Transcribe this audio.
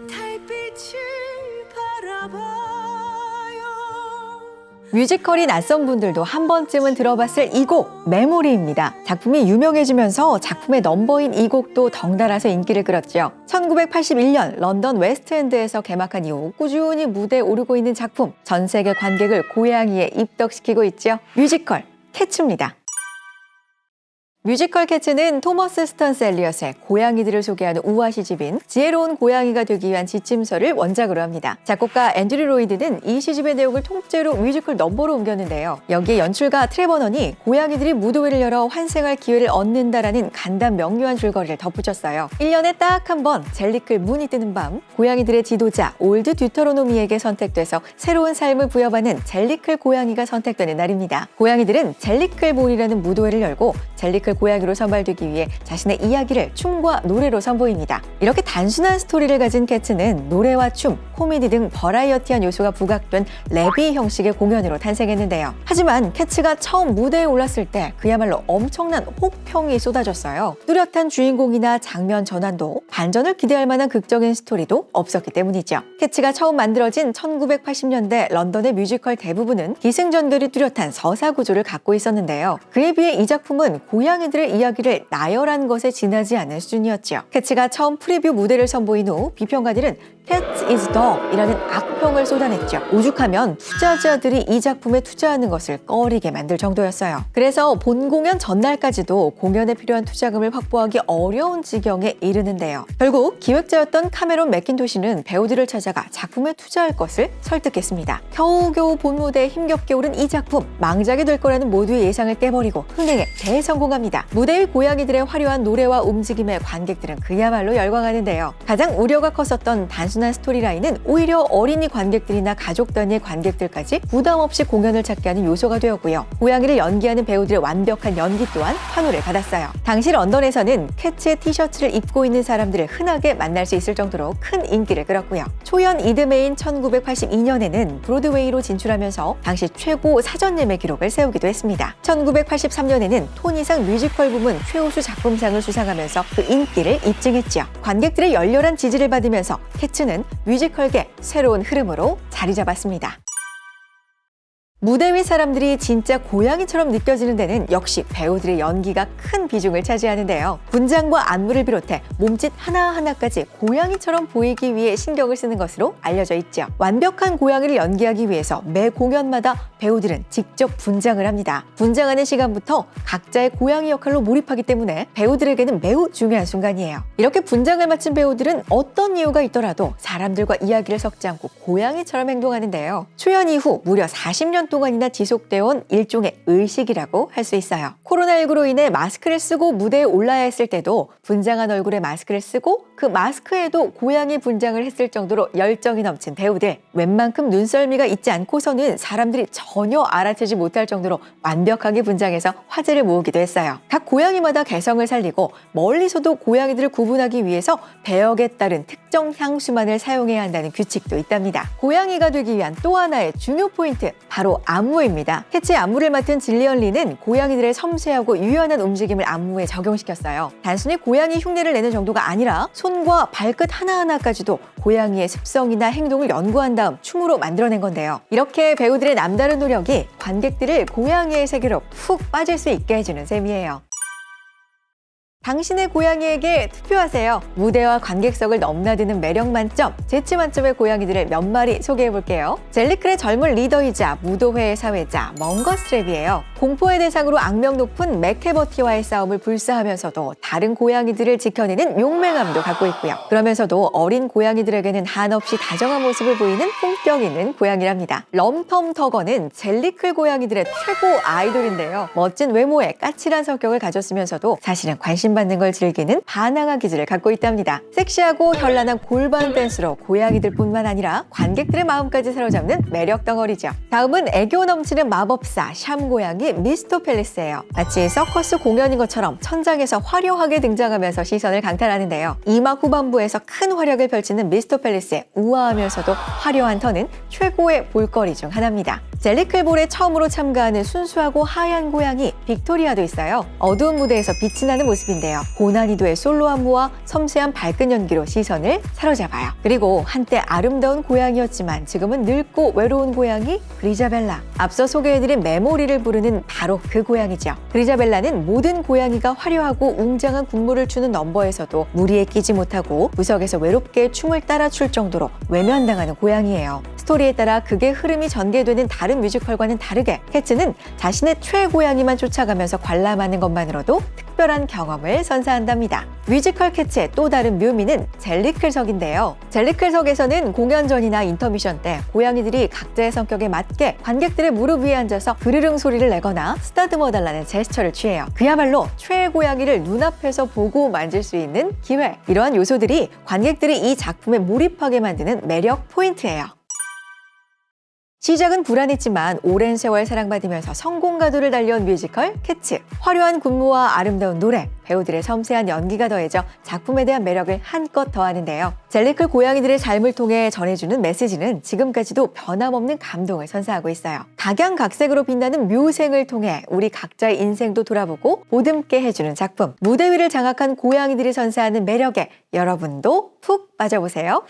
달빛을 바라봐요. 뮤지컬이 낯선 분들도 한 번쯤은 들어봤을 이 곡, 메모리입니다. 작품이 유명해지면서 작품의 넘버인 이 곡도 덩달아서 인기를 끌었죠. 1981년 런던 웨스트엔드에서 개막한 이후 꾸준히 무대에 오르고 있는 작품, 전 세계 관객을 고양이에 입덕시키고 있죠. 뮤지컬 캐츠입니다. 뮤지컬 캐츠는 토머스 스턴스 엘리엇의 고양이들을 소개하는 우화 시집인 지혜로운 고양이가 되기 위한 지침서를 원작으로 합니다. 작곡가 앤드류 로이드는 이 시집의 내용을 통째로 뮤지컬 넘버로 옮겼는데요. 여기에 연출가 트레버 넌이 고양이들이 무도회를 열어 환생할 기회를 얻는다라는 간단 명료한 줄거리를 덧붙였어요. 1년에 딱 한 번 젤리클 문이 뜨는 밤, 고양이들의 지도자 올드 듀터로노미에게 선택돼서 새로운 삶을 부여받는 젤리클 고양이가 선택되는 날입니다. 고양이들은 젤리클 본이라는 무도회를 열고 젤리클 고양이로 선발되기 위해 자신의 이야기를 춤과 노래로 선보입니다. 이렇게 단순한 스토리를 가진 캐츠는 노래와 춤, 코미디 등 버라이어티한 요소가 부각된 레비 형식의 공연으로 탄생했는데요. 하지만 캐츠가 처음 무대에 올랐을 때 그야말로 엄청난 혹평이 쏟아졌어요. 뚜렷한 주인공이나 장면 전환도, 반전을 기대할 만한 극적인 스토리도 없었기 때문이죠. 캐츠가 처음 만들어진 1980년대 런던의 뮤지컬 대부분은 기승전결이 뚜렷한 서사 구조를 갖고 있었는데요. 그에 비해 이 작품은 고양이들의 이야기를 나열한 것에 지나지 않는 수준이었죠. 캐츠가 처음 프리뷰 무대를 선보인 후 비평가들은 Cat is Dog 이라는 악평을 쏟아냈죠. 오죽하면 투자자들이 이 작품에 투자하는 것을 꺼리게 만들 정도였어요. 그래서 본 공연 전날까지도 공연에 필요한 투자금을 확보하기 어려운 지경에 이르는데요. 결국 기획자였던 카메론 맥킨토시는 배우들을 찾아가 작품에 투자할 것을 설득했습니다. 겨우겨우 본 무대에 힘겹게 오른 이 작품, 망작이 될 거라는 모두의 예상을 깨버리고 흥행에 대성공합니다. 무대 위 고양이들의 화려한 노래와 움직임에 관객들은 그야말로 열광하는데요. 가장 우려가 컸었던 단순한 스토리라인은 오히려 어린이 관객들이나 가족 단위의 관객들까지 부담 없이 공연을 찾게 하는 요소가 되었고요. 고양이를 연기하는 배우들의 완벽한 연기 또한 환호를 받았어요. 당시 런던에서는 캐츠의 티셔츠를 입고 있는 사람들을 흔하게 만날 수 있을 정도로 큰 인기를 끌었고요. 초연 이듬해인 1982년에는 브로드웨이로 진출하면서 당시 최고 사전 예매 기록을 세우기도 했습니다. 1983년에는 토니상 뮤지컬 부문 최우수 작품상을 수상하면서 그 인기를 입증했죠. 관객들의 열렬한 지지를 받으면서 캐츠는 뮤지컬계 새로운 흐름으로 자리 잡았습니다. 무대 위 사람들이 진짜 고양이처럼 느껴지는 데는 역시 배우들의 연기가 큰 비중을 차지하는데요. 분장과 안무를 비롯해 몸짓 하나하나까지 고양이처럼 보이기 위해 신경을 쓰는 것으로 알려져 있죠. 완벽한 고양이를 연기하기 위해서 매 공연마다 배우들은 직접 분장을 합니다. 분장하는 시간부터 각자의 고양이 역할로 몰입하기 때문에 배우들에게는 매우 중요한 순간이에요. 이렇게 분장을 마친 배우들은 어떤 이유가 있더라도 사람들과 이야기를 섞지 않고 고양이처럼 행동하는데요. 초연 이후 무려 40년 동안이나 지속되어 온 일종의 의식이라고 할 수 있어요. 코로나19로 인해 마스크를 쓰고 무대에 올라야 했을 때도 분장한 얼굴에 마스크를 쓰고 그 마스크에도 고양이 분장을 했을 정도로 열정이 넘친 배우들. 웬만큼 눈썰미가 있지 않고서는 사람들이 전혀 알아채지 못할 정도로 완벽하게 분장해서 화제를 모으기도 했어요. 각 고양이마다 개성을 살리고 멀리서도 고양이들을 구분하기 위해서 배역에 따른 특정 향수만을 사용해야 한다는 규칙도 있답니다. 고양이가 되기 위한 또 하나의 중요 포인트, 바로 안무입니다. 캐츠의 안무를 맡은 질리언 리는 고양이들의 섬세하고 유연한 움직임을 안무에 적용시켰어요. 단순히 고양이 흉내를 내는 정도가 아니라 손과 발끝 하나하나까지도 고양이의 습성이나 행동을 연구한 다음 춤으로 만들어낸 건데요. 이렇게 배우들의 남다른 노력이 관객들을 고양이의 세계로 푹 빠질 수 있게 해주는 셈이에요. 당신의 고양이에게 투표하세요. 무대와 관객석을 넘나드는 매력 만점, 재치 만점의 고양이들을 몇 마리 소개해볼게요. 젤리클의 젊은 리더이자 무도회의 사회자 멍거스트랩이에요. 공포의 대상으로 악명 높은 맥캐버티와의 싸움을 불사하면서도 다른 고양이들을 지켜내는 용맹함도 갖고 있고요. 그러면서도 어린 고양이들에게는 한없이 다정한 모습을 보이는 품격 있는 고양이랍니다. 럼텀터거는 젤리클 고양이들의 최고 아이돌인데요. 멋진 외모에 까칠한 성격을 가졌으면서도 사실은 관심받는 걸 즐기는 반항아 기질을 갖고 있답니다. 섹시하고 현란한 골반 댄스로 고양이들뿐만 아니라 관객들의 마음까지 사로잡는 매력 덩어리죠. 다음은 애교 넘치는 마법사 샴 고양이 미스터 팰리스예요. 마치 서커스 공연인 것처럼 천장에서 화려하게 등장하면서 시선을 강탈하는데요. 이막 후반부에서 큰 활약을 펼치는 미스터 팰리스의 우아하면서도 화려한 턴은 최고의 볼거리 중 하나입니다. 젤리클볼에 처음으로 참가하는 순수하고 하얀 고양이 빅토리아도 있어요. 어두운 무대에서 빛이 나는 모습인데요. 고난이도의 솔로 안무와 섬세한 발끈 연기로 시선을 사로잡아요. 그리고 한때 아름다운 고양이였지만 지금은 늙고 외로운 고양이 그리자벨라. 앞서 소개해드린 메모리를 부르는 바로 그 고양이죠. 그리자벨라는 모든 고양이가 화려하고 웅장한 군무를 추는 넘버에서도 무리에 끼지 못하고 구석에서 외롭게 춤을 따라 출 정도로 외면당하는 고양이예요. 스토리에 따라 극의 흐름이 전개되는 다른 뮤지컬과는 다르게 캐츠는 자신의 최고양이만 쫓아가면서 관람하는 것만으로도 특별한 경험을 선사한답니다. 뮤지컬 캐츠의 또 다른 묘미는 젤리클석인데요. 젤리클석에서는 공연 전이나 인터미션 때 고양이들이 각자의 성격에 맞게 관객들의 무릎 위에 앉아서 그르릉 소리를 내거나 쓰다듬어 달라는 제스처를 취해요. 그야말로 최고양이를 눈앞에서 보고 만질 수 있는 기회. 이러한 요소들이 관객들이 이 작품에 몰입하게 만드는 매력 포인트예요. 시작은 불안했지만 오랜 세월 사랑받으면서 성공 가도를 달려온 뮤지컬 캐츠. 화려한 군무와 아름다운 노래, 배우들의 섬세한 연기가 더해져 작품에 대한 매력을 한껏 더하는데요. 젤리클 고양이들의 삶을 통해 전해주는 메시지는 지금까지도 변함없는 감동을 선사하고 있어요. 각양각색으로 빛나는 묘생을 통해 우리 각자의 인생도 돌아보고 보듬게 해주는 작품. 무대 위를 장악한 고양이들이 선사하는 매력에 여러분도 푹 빠져보세요.